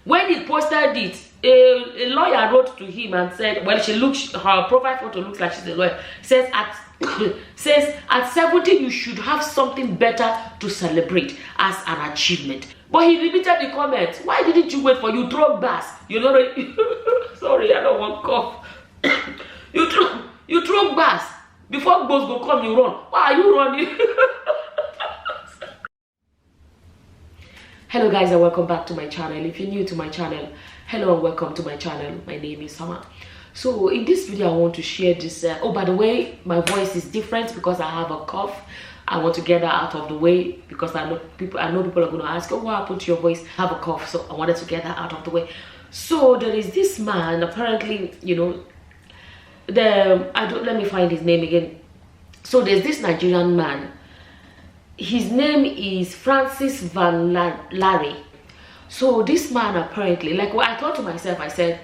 When he posted it, a lawyer wrote to him and said, well, her profile photo looks like she's a lawyer. Says at 70 you should have something better to celebrate as an achievement. But he repeated the comment, why didn't you wait for you throw bass? You know, sorry, I don't want cough. you throw bass before boss go come, you run. Why are you running? Hello guys, and welcome back to my channel. If you're new to my channel, hello and welcome to my channel. My name is Summer. So in this video I want to share this oh, by the way, my voice is different because I have a cough. I want to get that out of the way because I know people are going to ask, oh, what happened to your voice? I have a cough, so I wanted to get that out of the way. So there is this man, apparently, you know, let me find his name again. So there's this Nigerian man. His name is Francis Van Lare. So this man apparently, like what I thought to myself, I said,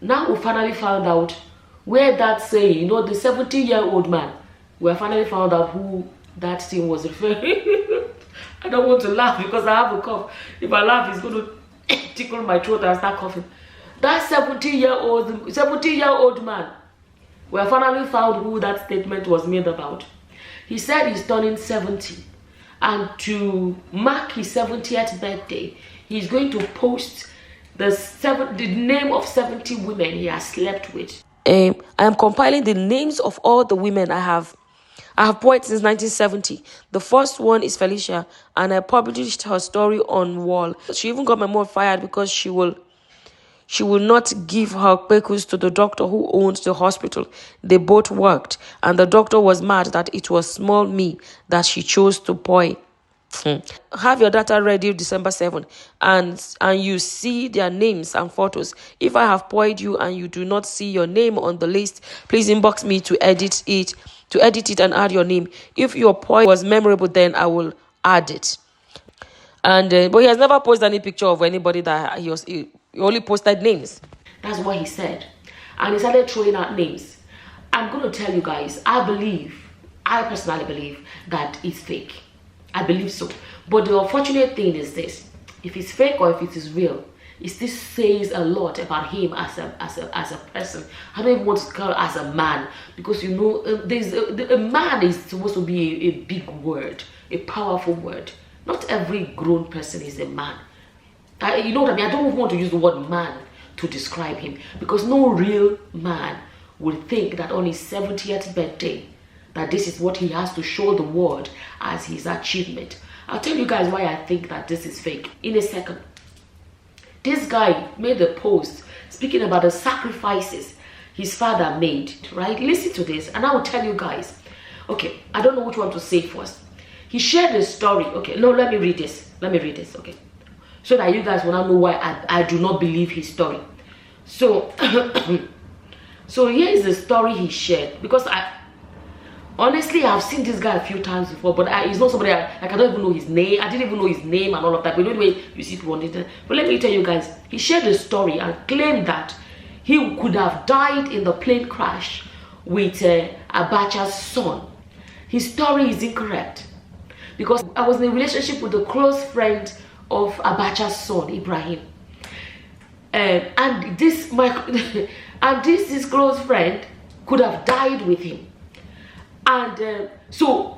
now we finally found out where that saying, you know, the 70-year-old man, we finally found out who that thing was referring. I don't want to laugh because I have a cough. If I laugh, it's going to tickle my throat and start coughing. That 70-year-old man, we finally found who that statement was made about. He said he's turning 70. And to mark his 70th birthday, he's going to post the name of 70 women he has slept with. I am compiling the names of all the women I have poet since 1970. The first one is Felicia, and I published her story on Wall. She even got my mom fired because she will not give her pekus to the doctor who owns the hospital. They both worked, and the doctor was mad that it was small me that she chose to poi. Have your data ready December 7 and you see their names and photos. If I have poied you and you do not see your name on the list, please inbox me to edit it and add your name. If your poi was memorable, then I will add it. And but he has never posted any picture of anybody that he only posted names. That's what he said. And he started throwing out names. I'm going to tell you guys, I personally believe that it's fake. I believe so. But the unfortunate thing is this. If it's fake or if it is real, it still says a lot about him as a person. I don't even want to call it as a man. Because, you know, a man is supposed to be a big word. A powerful word. Not every grown person is a man. You know what I mean? I don't want to use the word man to describe him, because no real man would think that on his 70th birthday that this is what he has to show the world as his achievement. I'll tell you guys why I think that this is fake in a second. This guy made a post speaking about the sacrifices his father made, right? Listen to this and I will tell you guys. Okay, I don't know which one to say first. He shared a story. Okay, no, let me read this, okay? So that you guys will not know why I do not believe his story. So, so here is the story he shared. Because honestly, I've seen this guy a few times before, but he's not somebody I don't even know his name. I didn't even know his name and all of that. But anyway, you see people on the internet. But let me tell you guys, he shared the story and claimed that he could have died in the plane crash with Abacha's son. His story is incorrect. Because I was in a relationship with a close friend of Abacha's son, Ibrahim. And this his close friend could have died with him. And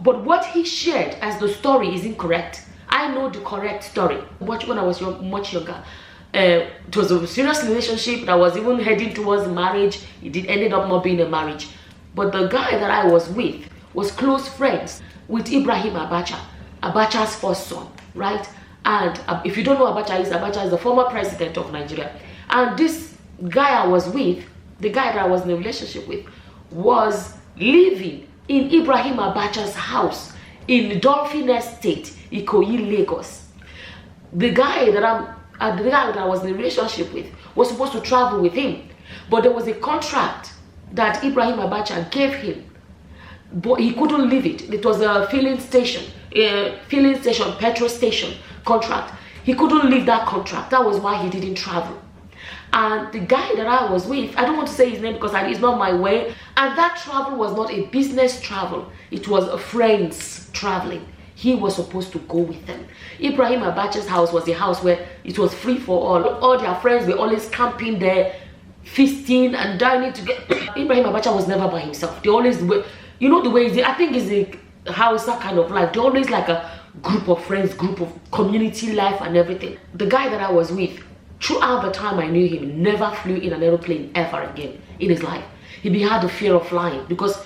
but what he shared as the story is incorrect. I know the correct story. When I was much younger, it was a serious relationship that was even heading towards marriage. It ended up not being a marriage. But the guy that I was with was close friends with Ibrahim Abacha, Abacha's first son, right? And if you don't know Abacha is the former president of Nigeria. And this guy I was with, the guy that I was in a relationship with, was living in Ibrahim Abacha's house in Dolphin Estate, Ikoyi, Lagos. The guy that I was in a relationship with was supposed to travel with him, but there was a contract that Ibrahim Abacha gave him, but he couldn't leave it. It was a petrol station contract. He couldn't leave that contract. That was why he didn't travel. And the guy that I was with, I don't want to say his name because it's not my way. And that travel was not a business travel. It was a friends traveling. he was supposed to go with them. Ibrahim Abacha's house was a house where it was free for all. All their friends were always camping there, feasting and dining together. Ibrahim Abacha was never by himself. They always were, you know the way, I think it's a Hausa kind of life. They always like a group of friends, group of community life and everything. The guy that I was with, throughout the time I knew him, never flew in an aeroplane ever again in his life. He had the fear of flying because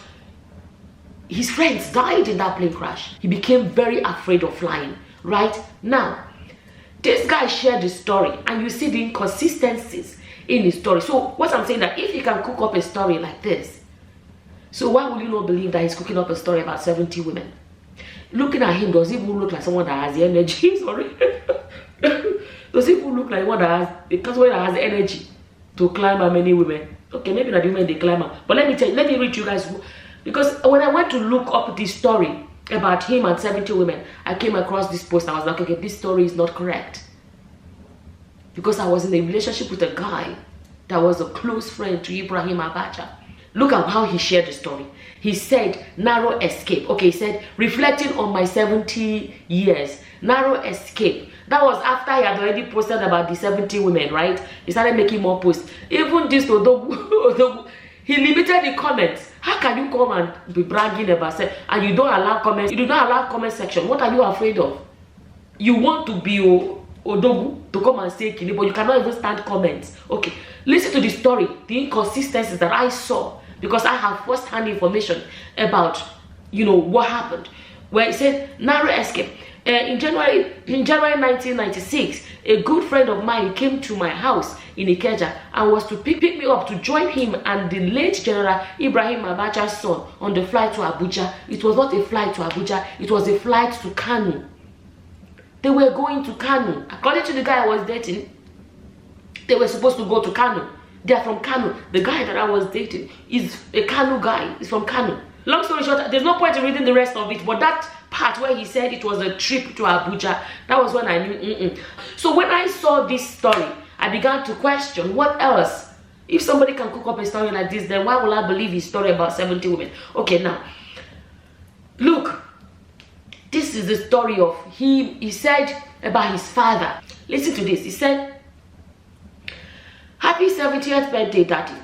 his friends died in that plane crash. He became very afraid of flying. Right now, this guy shared the story, and you see the inconsistencies in his story. So what I'm saying, that if he can cook up a story like this, so why would you not believe that he's cooking up a story about 70 women? Looking at him, does he even look like someone that has the energy? Sorry. Does he even look like one that has the energy to climb how many women? Okay, maybe not the women they climb up. But let me tell you, let me read you guys, because when I went to look up this story about him and 70 women, I came across this post. I was like, okay, this story is not correct. Because I was in a relationship with a guy that was a close friend to Ibrahim Abacha. Look at how he shared the story. He said, narrow escape. Okay, he said, reflecting on my 70 years, narrow escape. That was after he had already posted about the 70 women, right? He started making more posts. Even this Odogu, he limited the comments. How can you come and be bragging about it and you don't allow comments? You do not allow comment section. What are you afraid of? You want to be Odogu to come and say Kini, but you cannot even stand comments. Okay, listen to the story, the inconsistencies that I saw, because I have first-hand information about, what happened. Where it said narrow escape. In January 1996, a good friend of mine came to my house in Ikeja and was to pick me up to join him and the late General Ibrahim Abacha's son on the flight to Abuja. It was not a flight to Abuja, it was a flight to Kano. They were going to Kano. According to the guy I was dating, they were supposed to go to Kano. They are from Kano. The guy that I was dating is a Kano guy. He's from Kano. Long story short, there's no point in reading the rest of it, but that part where he said it was a trip to Abuja, that was when I knew. So when I saw this story, I began to question, what else? If somebody can cook up a story like this, then why will I believe his story about 70 women? Okay, now, look, this is the story of him. He said about his father. Listen to this. He said, happy 70th birthday, Daddy.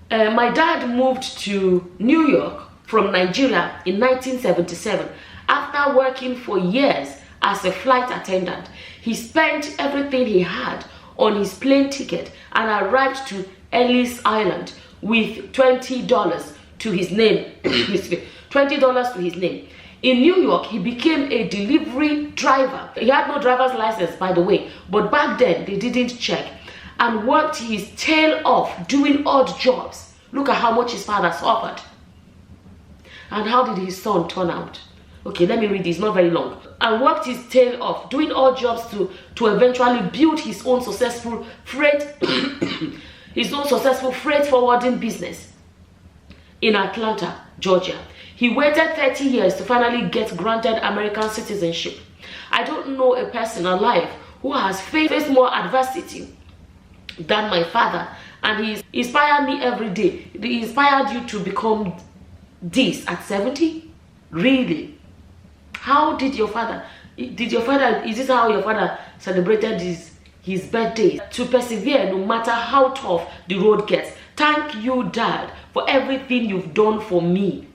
My dad moved to New York from Nigeria in 1977 after working for years as a flight attendant. He spent everything he had on his plane ticket and arrived to Ellis Island with $20 to his name. $20 to his name. In New York, he became a delivery driver. He had no driver's license, by the way, but back then they didn't check, and worked his tail off doing odd jobs. Look at how much his father suffered. And how did his son turn out? Okay, let me read this, not very long. And worked his tail off doing odd jobs to eventually build his own successful freight forwarding business in Atlanta, Georgia. He waited 30 years to finally get granted American citizenship. I don't know a person alive who has faced more adversity than my father, and he inspired me every day. He inspired you to become this at 70? Really? How did your father, is this how your father celebrated his birthday? To persevere no matter how tough the road gets. Thank you, Dad, for everything you've done for me.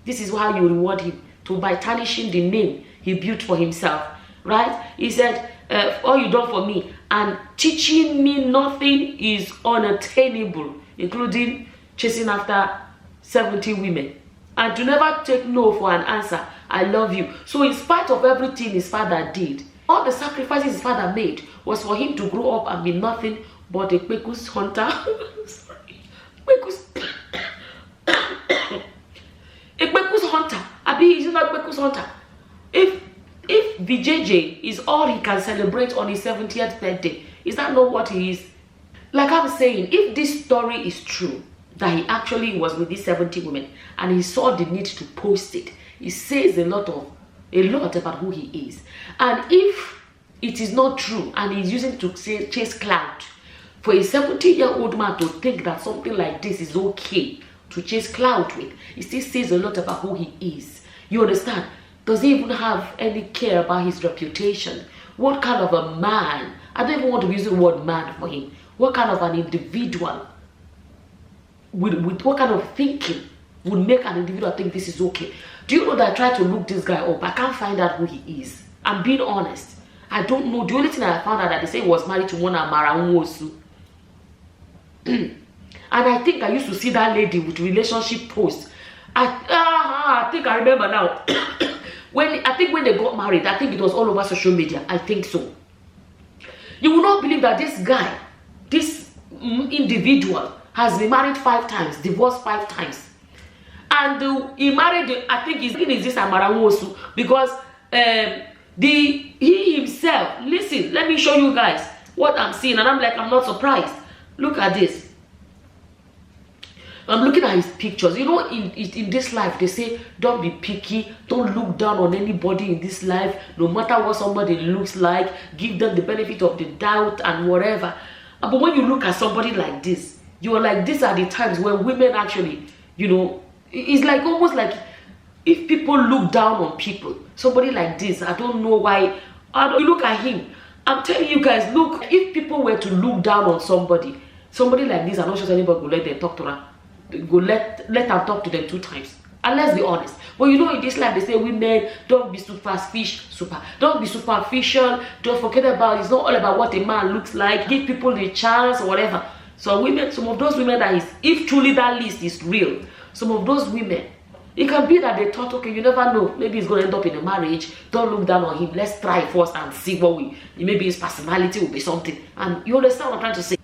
This is how you reward him, by tarnishing the name he built for himself, right? He said, all you done for me, and teaching me nothing is unattainable, including chasing after 70 women. And to never take no for an answer. I love you. So in spite of everything his father did, all the sacrifices his father made was for him to grow up and be nothing but a Kpekus hunter. Sorry. Kpekus. A Kpekus hunter. Abi, is not Kpekus hunter. If VJJ is all he can celebrate on his 70th birthday, is that not what he is? Like I'm saying, if this story is true, that he actually was with these 70 women and he saw the need to post it, it says a lot about who he is. And if it is not true and he's using to chase clout, for a 70-year-old man to think that something like this is okay to chase clout with, it still says a lot about who he is. You understand? Does he even have any care about his reputation? What kind of a man? I don't even want to use the word man for him. What kind of an individual with what kind of thinking would make an individual think this is okay? Do you know that I tried to look this guy up? I can't find out who he is. I'm being honest. I don't know. The only thing I found out that they say he was married to one Amara Nwosu. And I think I used to see that lady with relationship posts. I think I remember now. When they got married, I think it was all over social media. I think so. You will not believe that this guy, this individual, has been married 5 times, divorced 5 times. And he married, I think his name is this Amara Nwosu, because he himself, listen, let me show you guys what I'm seeing, and I'm like, I'm not surprised. Look at this. I'm looking at his pictures. You know, in this life, they say, don't be picky, don't look down on anybody in this life, no matter what somebody looks like, give them the benefit of the doubt and whatever. But when you look at somebody like this, you are like, these are the times when women actually, you know, it's like almost like if people look down on people, somebody like this, I don't know why. You look at him, I'm telling you guys, look, if people were to look down on somebody like this, I'm not sure anybody will let them talk to her. Go let them talk to them 2 times. And let's be honest. But you know, in this life, they say women, don't be don't be superficial, don't forget about, it's not all about what a man looks like, give people the chance or whatever. So women, some of those women that is, if truly that list is real, some of those women, it can be that they thought, okay, you never know, maybe he's going to end up in a marriage, don't look down on him, let's try first and see what maybe his personality will be something. And you understand what I'm trying to say?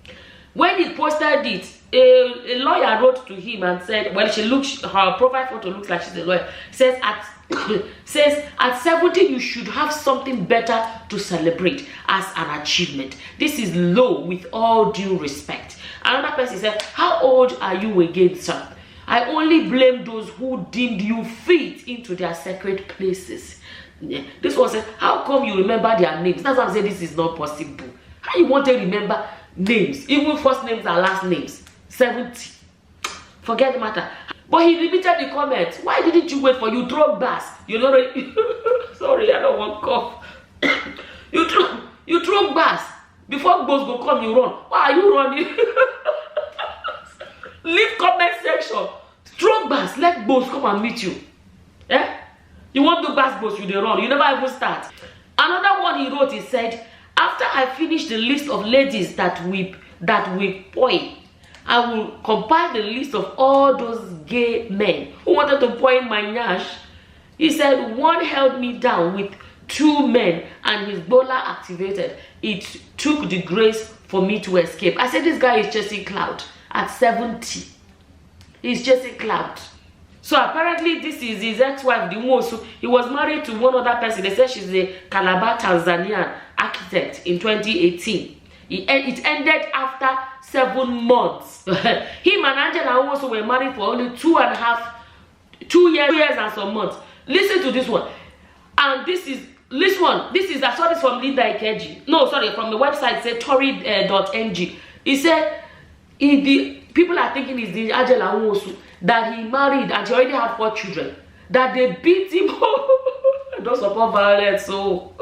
When he posted it, a lawyer wrote to him and said, well, her profile photo looks like she's a lawyer, says at 70 you should have something better to celebrate as an achievement. This is low with all due respect. Another person said, how old are you again, sir? I only blame those who deemed you fit into their sacred places. Yeah. This one said, how come you remember their names? That's why I'm saying this is not possible. How you want to remember names, even first names and last names? 70. Forget the matter. But he repeated the comment. Why didn't you wait for you throw bass? You know, sorry, I don't want cough. you throw bass before boss go come. You run. Why are you running? Leave comment section. Throw bass. Let boss come and meet you. Eh? You want to bass boss? You dey run. You never even start. Another one he wrote. He said, after I finish the list of ladies that we point, I will compile the list of all those gay men who wanted to point my nyash. He said, one held me down with 2 men and his bowler activated. It took the grace for me to escape. I said, this guy is chasing clout at 70. He's chasing clout. So apparently this is his ex-wife, the Nwosu. He was married to one other person. They said she's a Calabar Tanzanian architect in 2018. It ended after 7 months. Him and Angela also were married for only 2 years and some months. Listen to this one. And this is I saw this from Linda Ikeji. No, sorry, from the website, say tori.ng. He said the people are thinking it's the Angela Nwosu that he married and she already had 4 children. That they beat him. Don't support violence. So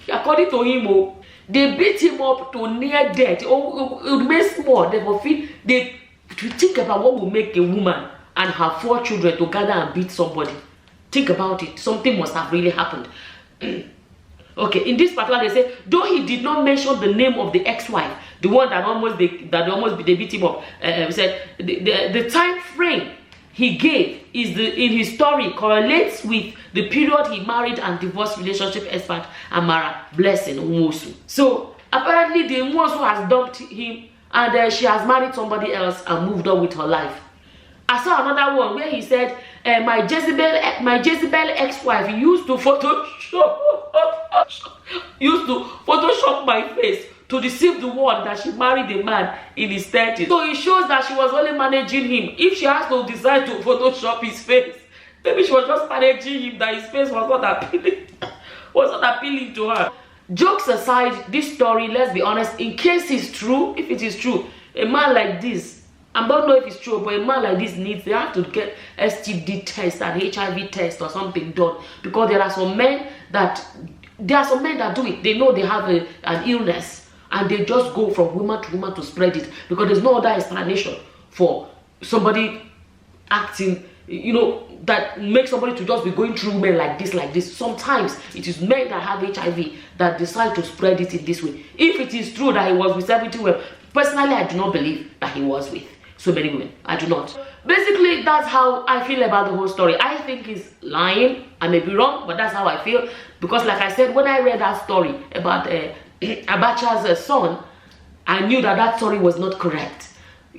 according to him, they beat him up to near death. It makes more. They think about what will make a woman and her 4 children to gather and beat somebody. Think about it. Something must have really happened. Okay, in this particular, they say, though he did not mention the name of the ex-wife, the one that they beat him up, said the time frame he gave in his story correlates with the period he married and divorced relationship expert Amara Blessing Nwosu. So apparently the Nwosu has dumped him and she has married somebody else and moved on with her life. I saw another one where he said, my Jezebel ex-wife used to Photoshop my face to deceive the one that she married a man in his 30s. So it shows that she was only managing him. If she has to decide to Photoshop his face, maybe she was just managing him, that his face was not appealing to her. Jokes aside, this story, let's be honest, in case it's true, if it is true, a man like this, I don't know if it's true, but a man like this they have to get STD test and HIV test or something done, because there are some men that do it. They know they have an illness, and they just go from woman to woman to spread it, because there's no other explanation for somebody acting, you know, that makes somebody to just be going through men like this. Sometimes it is men that have HIV that decide to spread it in this way. If it is true that he was with 70 women, personally, I do not believe that he was with so many women. I do not. Basically, that's how I feel about the whole story. I think he's lying. I may be wrong, but that's how I feel. Because like I said, when I read that story about Abacha's son, I knew that story was not correct.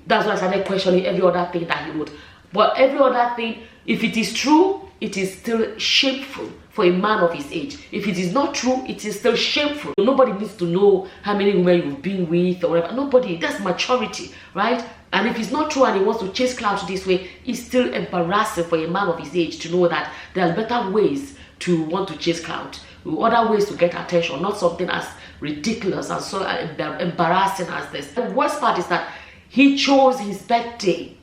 That's why I started questioning every other thing that he wrote. But every other thing, if it is true, it is still shameful for a man of his age. If it is not true, it is still shameful. Nobody needs to know how many women you've been with or whatever. Nobody. That's maturity, right? And if it's not true and he wants to chase clout this way, it's still embarrassing for a man of his age to know that there are better ways to want to chase clout, other ways to get attention, not something as ridiculous and so embarrassing as this. The worst part is that he chose his birthday.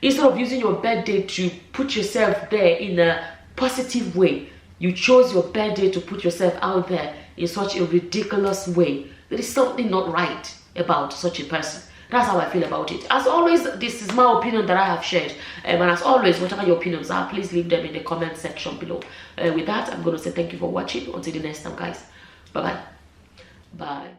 Instead of using your birthday to put yourself there in a positive way, you chose your birthday to put yourself out there in such a ridiculous way. There is something not right about such a person. That's how I feel about it. As always, this is my opinion that I have shared. And as always, whatever your opinions are, please leave them in the comment section below. With that, I'm going to say thank you for watching. Until the next time, guys. Bye-bye. Bye.